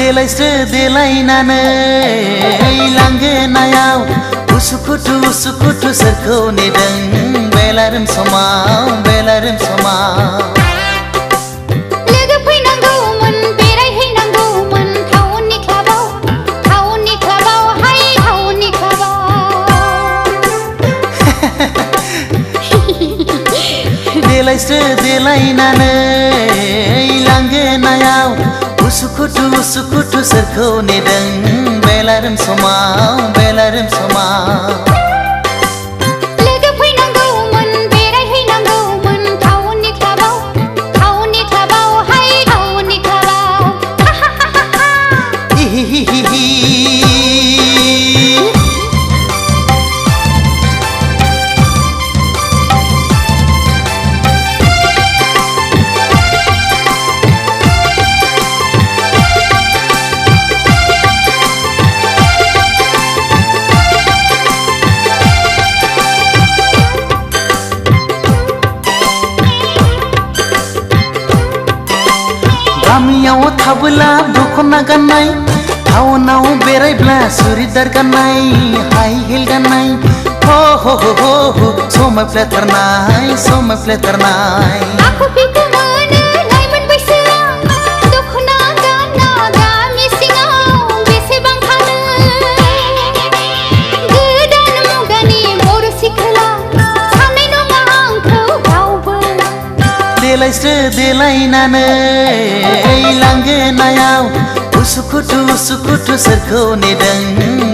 देलायस्रो देलायनानै लांगोनायाव उसुखुथु सोरखौ नेदों बेलारोम समाव बेलारोम समाव लोगो फैनांगौमोन बेरायहैनांगौमोन टाउननि क्लाबाव हाय टाउननि क्लाबाव देलायस्रो देलायनानै लांगोनायाव उसुखुथु सोरखौ नेदों बेलारोम समाव बेलारोम समाव लोगो फैनांगौमोन बेरायहैनांगौमोन टाउननि क्लाबाव हाय टाउननि क्लाबाव गामियाव थाबोला दखना गाननाय टाउनाव बेरायब्ला सुरिदार गाननाय हाई हिल गाननाय हो हो हो हो हो समायफ्लेथारनाय आखु फिखु मोनो लाइमोन बैसोआ दखना गानना गामि सिङाव बेसेबां थानो गोदान मुगानि बर' सिख्ला साननाय नङा आंखौ रावबो देलायस्रो देलायनानै लांगोनायाव उसुखुथु सोरखौ नेदों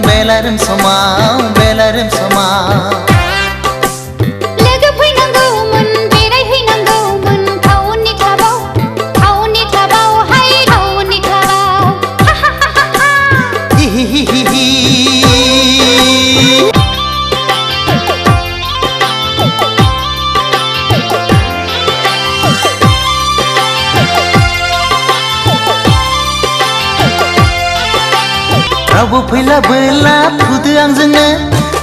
बेलारोम समाव बेलारोम समाव लोगो फैनांगौमोन बेरायहैनांगौमोन टाउननि क्लाबाव हाय टाउननि क्लाबाव रावबो फैलाबोला फुदो आंजोंनो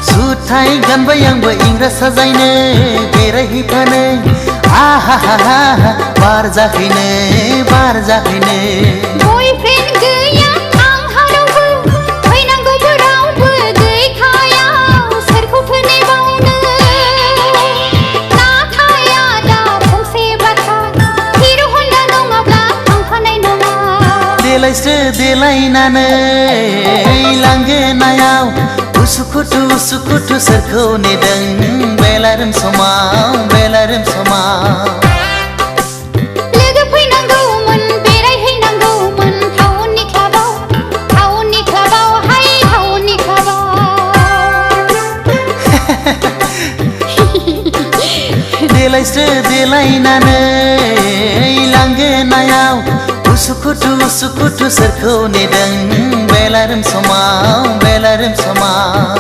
जुथाय गानबाय आंबो इंराज साजायनो बेरायहैफानो आहा हा हा बार जाहैनो बयफ्रेन्ड गैया आंहा रावबो फैनांगौबो रावबो गैखाया सोरखौथो नेबावनो नाथाय आदा फंसे बाथ्रा हिर' हन्डा नङाब्ला थांफानाय नङा देलायस्रो देलायनानै लांगोनायाव उसुखुथु सोरखौ नेदों बेलारोम समाव बेलारोम समाव लोगो फैनांगौमोन बेरायहैनांगौमोन टाउननि क्लाबाव हाय टाउननि क्लाबाव देलायस्रो देलायनानै लांगोनायाव उसुखुथु सोरखौ नेदों बेलारोम समाव बेलारोम समाव